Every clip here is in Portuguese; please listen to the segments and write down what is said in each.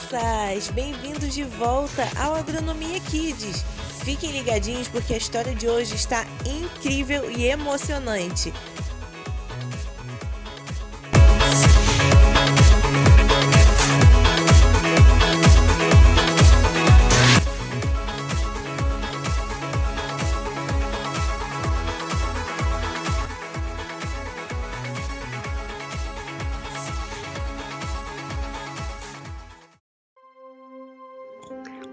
crianças! Bem-vindos de volta ao Agronomia Kids! Fiquem ligadinhos porque a história de hoje está incrível e emocionante.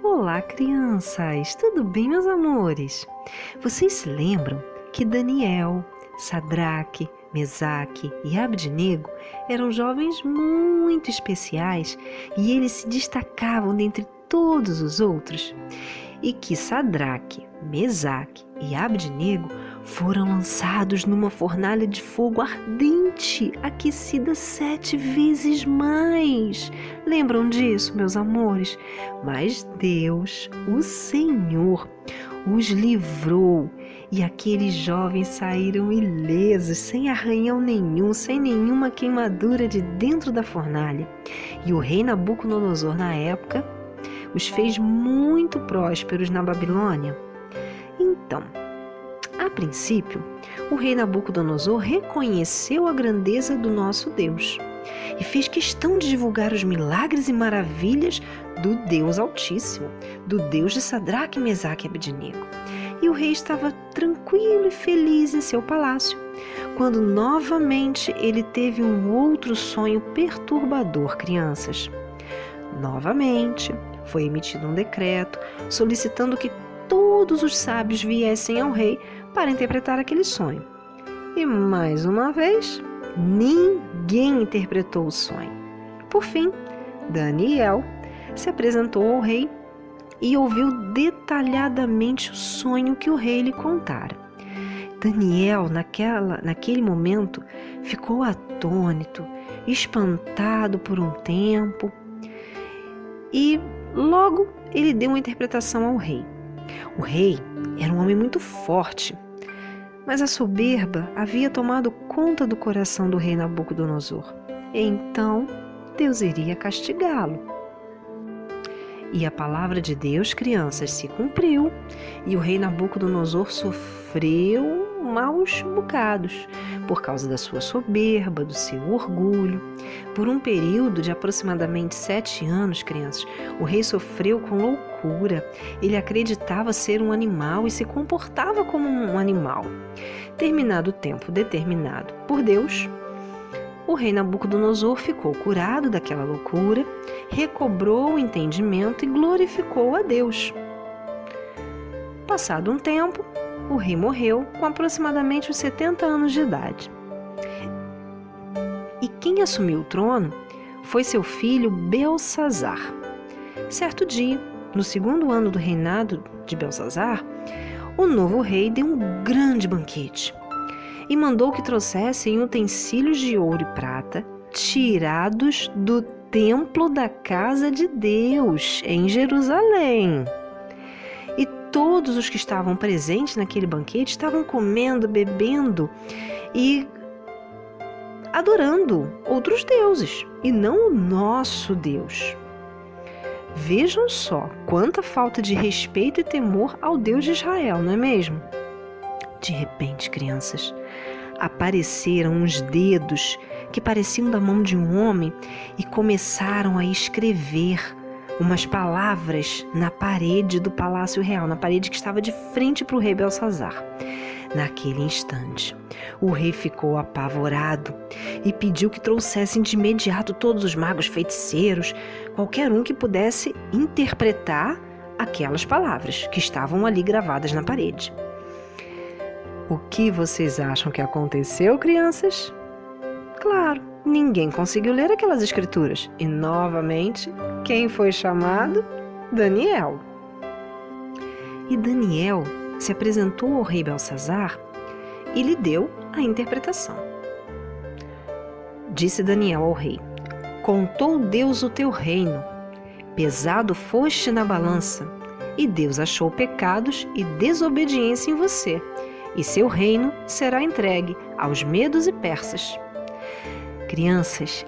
Olá, crianças! Tudo bem, meus amores? Vocês se lembram que Daniel, Sadraque, Mesaque e Abdenego eram jovens muito especiais e eles se destacavam dentre todos os outros? E que Sadraque, Mesaque e Abdenego foram lançados numa fornalha de fogo ardente, aquecida 7 vezes mais. Lembram disso, meus amores? Mas Deus, o Senhor, os livrou e aqueles jovens saíram ilesos, sem arranhão nenhum, sem nenhuma queimadura de dentro da fornalha. E o rei Nabucodonosor, na época, os fez muito prósperos na Babilônia. Então, a princípio, o rei Nabucodonosor reconheceu a grandeza do nosso Deus e fez questão de divulgar os milagres e maravilhas do Deus Altíssimo, do Deus de Sadraque, Mesaque e Abdenego. E o rei estava tranquilo e feliz em seu palácio, quando novamente ele teve um outro sonho perturbador, crianças. Novamente, foi emitido um decreto solicitando que todos os sábios viessem ao rei para interpretar aquele sonho. E mais uma vez, ninguém interpretou o sonho. Por fim, Daniel se apresentou ao rei e ouviu detalhadamente o sonho que o rei lhe contara. Daniel, naquele momento, ficou atônito, espantado por um tempo, e logo ele deu uma interpretação ao rei. O rei era um homem muito forte, mas a soberba havia tomado conta do coração do rei Nabucodonosor. Então, Deus iria castigá-lo. E a palavra de Deus, crianças, se cumpriu, e o rei Nabucodonosor sofreu maus bocados por causa da sua soberba, do seu orgulho. Por um período de aproximadamente 7 anos, crianças, o rei sofreu com loucura. Ele acreditava ser um animal e se comportava como um animal. Terminado o tempo determinado por Deus, o rei Nabucodonosor ficou curado daquela loucura, recobrou o entendimento e glorificou a Deus. Passado um tempo, o rei morreu com aproximadamente os 70 anos de idade. E quem assumiu o trono foi seu filho Belsazar. Certo dia, no 2º ano do reinado de Belsazar, o novo rei deu um grande banquete e mandou que trouxessem utensílios de ouro e prata tirados do templo da casa de Deus em Jerusalém. E todos os que estavam presentes naquele banquete estavam comendo, bebendo e adorando outros deuses e não o nosso Deus. Vejam só quanta falta de respeito e temor ao Deus de Israel, não é mesmo? De repente, crianças, apareceram uns dedos que pareciam da mão de um homem e começaram a escrever umas palavras na parede do Palácio Real, na parede que estava de frente para o rei Belsazar. Naquele instante, o rei ficou apavorado e pediu que trouxessem de imediato todos os magos, feiticeiros, qualquer um que pudesse interpretar aquelas palavras que estavam ali gravadas na parede. O que vocês acham que aconteceu, crianças? Claro, ninguém conseguiu ler aquelas escrituras. E, novamente, quem foi chamado? Daniel. E Daniel se apresentou ao rei Belsazar e lhe deu a interpretação. Disse Daniel ao rei: contou Deus o teu reino, pesado foste na balança, e Deus achou pecados e desobediência em você, e seu reino será entregue aos medos e persas. Crianças,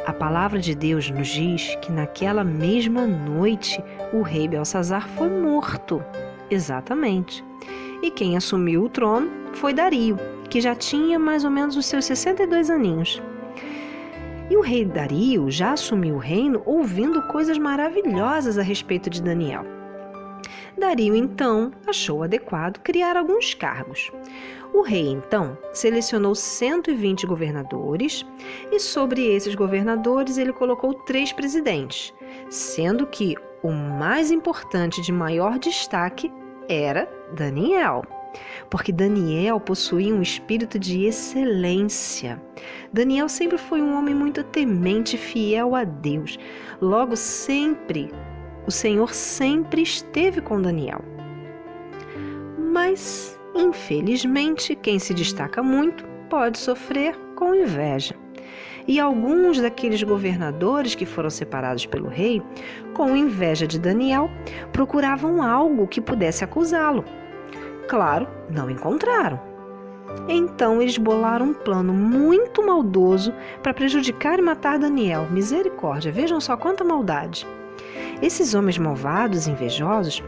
A palavra de Deus nos diz que naquela mesma noite o rei Belsazar foi morto. Exatamente. E quem assumiu o trono foi Dario, que já tinha mais ou menos os seus 62 aninhos. E o rei Dario já assumiu o reino ouvindo coisas maravilhosas a respeito de Daniel. Dario, então, achou adequado criar alguns cargos. O rei, então, selecionou 120 governadores e sobre esses governadores ele colocou 3 presidentes, sendo que o mais importante de maior destaque era Daniel, porque Daniel possuía um espírito de excelência. Daniel sempre foi um homem muito temente e fiel a Deus. Logo, o Senhor sempre esteve com Daniel. Mas, infelizmente, quem se destaca muito pode sofrer com inveja. E alguns daqueles governadores que foram separados pelo rei, com inveja de Daniel, procuravam algo que pudesse acusá-lo. Claro, não encontraram. Então eles bolaram um plano muito maldoso para prejudicar e matar Daniel. Misericórdia, vejam só quanta maldade. Esses homens malvados e invejosos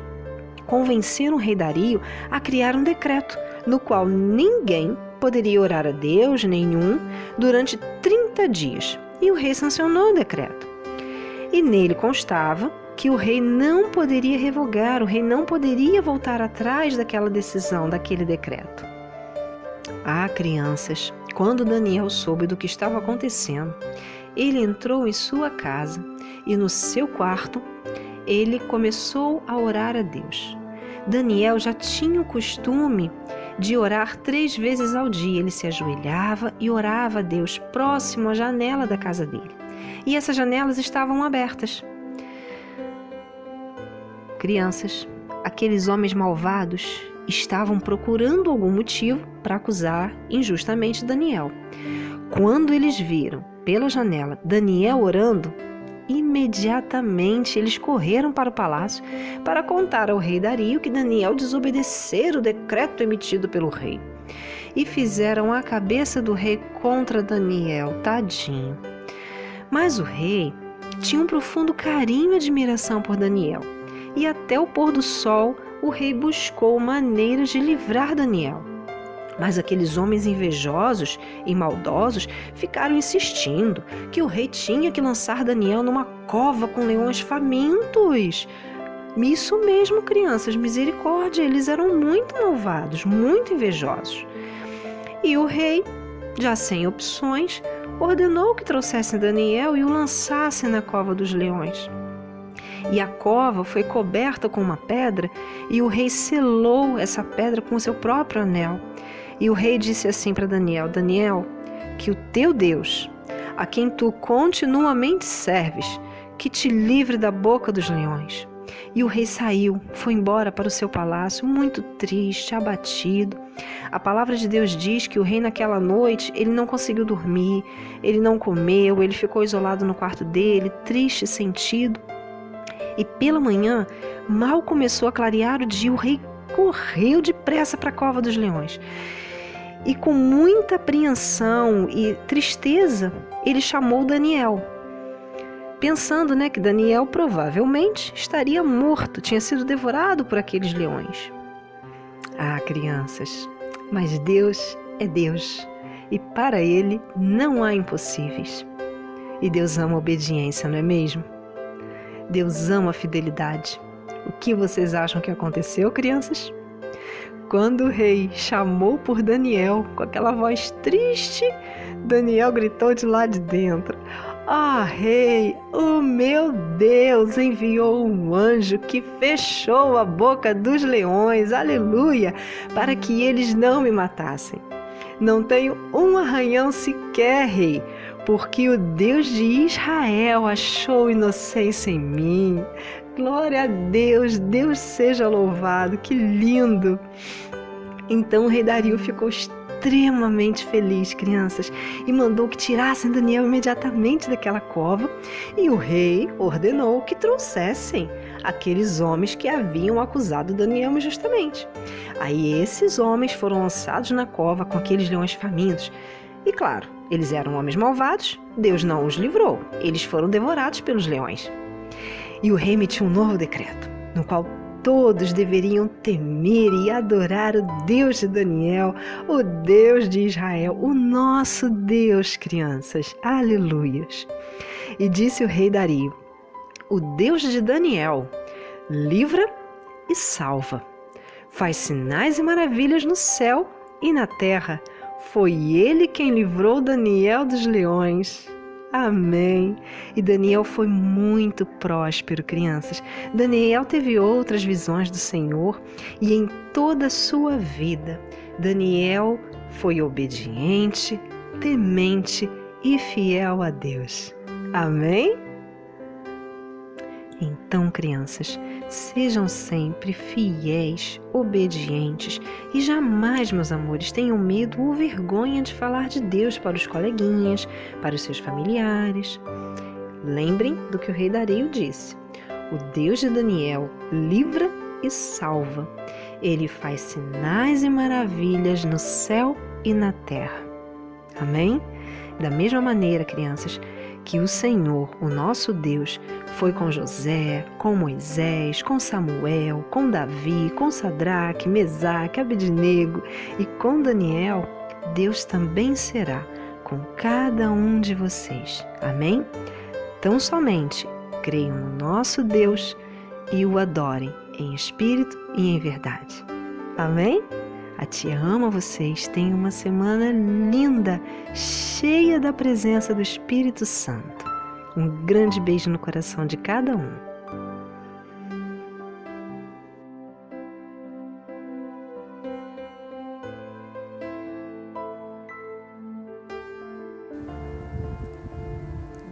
convenceram o rei Dario a criar um decreto no qual ninguém poderia orar a Deus nenhum durante 30 dias. E o rei sancionou o decreto. E nele constava que o rei não poderia revogar, o rei não poderia voltar atrás daquela decisão, daquele decreto. Ah, crianças, quando Daniel soube do que estava acontecendo, ele entrou em sua casa e no seu quarto ele começou a orar a Deus. Daniel já tinha o costume de orar 3 vezes ao dia. Ele se ajoelhava e orava a Deus próximo à janela da casa dele. E essas janelas estavam abertas. Crianças, aqueles homens malvados estavam procurando algum motivo para acusar injustamente Daniel. Quando eles viram pela janela Daniel orando, imediatamente eles correram para o palácio para contar ao rei Dario que Daniel desobedecera o decreto emitido pelo rei. E fizeram a cabeça do rei contra Daniel, tadinho. Mas o rei tinha um profundo carinho e admiração por Daniel. E até o pôr do sol, o rei buscou maneiras de livrar Daniel. Mas aqueles homens invejosos e maldosos ficaram insistindo que o rei tinha que lançar Daniel numa cova com leões famintos. Isso mesmo, crianças, misericórdia, eles eram muito malvados, muito invejosos. E o rei, já sem opções, ordenou que trouxessem Daniel e o lançassem na cova dos leões. E a cova foi coberta com uma pedra e o rei selou essa pedra com o seu próprio anel. E o rei disse assim para Daniel: Daniel, que o teu Deus, a quem tu continuamente serves, que te livre da boca dos leões. E o rei saiu, foi embora para o seu palácio, muito triste, abatido. A palavra de Deus diz que o rei naquela noite, ele não conseguiu dormir, ele não comeu, ele ficou isolado no quarto dele, triste e sentido. E pela manhã, mal começou a clarear o dia, o rei correu depressa para a cova dos leões. E com muita apreensão e tristeza, ele chamou Daniel, pensando, que Daniel provavelmente estaria morto, tinha sido devorado por aqueles leões. Ah, crianças, mas Deus é Deus e para Ele não há impossíveis. E Deus ama a obediência, não é mesmo? Deus ama a fidelidade. O que vocês acham que aconteceu, crianças? Quando o rei chamou por Daniel, com aquela voz triste, Daniel gritou de lá de dentro: Ah, rei, o meu Deus enviou um anjo que fechou a boca dos leões, aleluia, para que eles não me matassem. Não tenho um arranhão sequer, rei, porque o Deus de Israel achou inocência em mim. Glória a Deus, Deus seja louvado, que lindo! Então o rei Dario ficou extremamente feliz, crianças, e mandou que tirassem Daniel imediatamente daquela cova, e o rei ordenou que trouxessem aqueles homens que haviam acusado Daniel injustamente. Aí esses homens foram lançados na cova com aqueles leões famintos, e claro, Eles eram homens malvados, Deus não os livrou. Eles foram devorados pelos leões. E o rei emitiu um novo decreto, no qual todos deveriam temer e adorar o Deus de Daniel, o Deus de Israel, o nosso Deus, crianças. Aleluias! E disse o rei Dario: o Deus de Daniel livra e salva. Faz sinais e maravilhas no céu e na terra. Foi ele quem livrou Daniel dos leões. Amém. E Daniel foi muito próspero, crianças. Daniel teve outras visões do Senhor e em toda a sua vida, Daniel foi obediente, temente e fiel a Deus. Amém? Então, crianças, sejam sempre fiéis, obedientes e jamais, meus amores, tenham medo ou vergonha de falar de Deus para os coleguinhas, para os seus familiares. Lembrem do que o rei Dario disse: o Deus de Daniel livra e salva. Ele faz sinais e maravilhas no céu e na terra. Amém? Da mesma maneira, crianças, que o Senhor, o nosso Deus, foi com José, com Moisés, com Samuel, com Davi, com Sadraque, Mesaque, Abednego e com Daniel, Deus também será com cada um de vocês. Amém? Tão somente creiam no nosso Deus e o adorem em espírito e em verdade. Amém? A tia ama vocês. Tenham uma semana linda, cheia da presença do Espírito Santo. Um grande beijo no coração de cada um.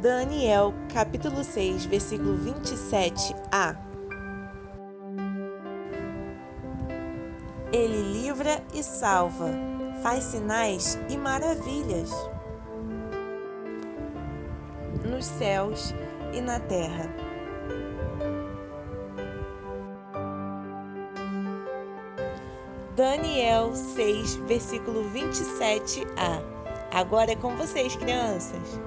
Daniel, capítulo 6, versículo 27a. Ele livra e salva, faz sinais e maravilhas nos céus e na terra. Daniel 6, versículo 27a. Agora é com vocês, crianças.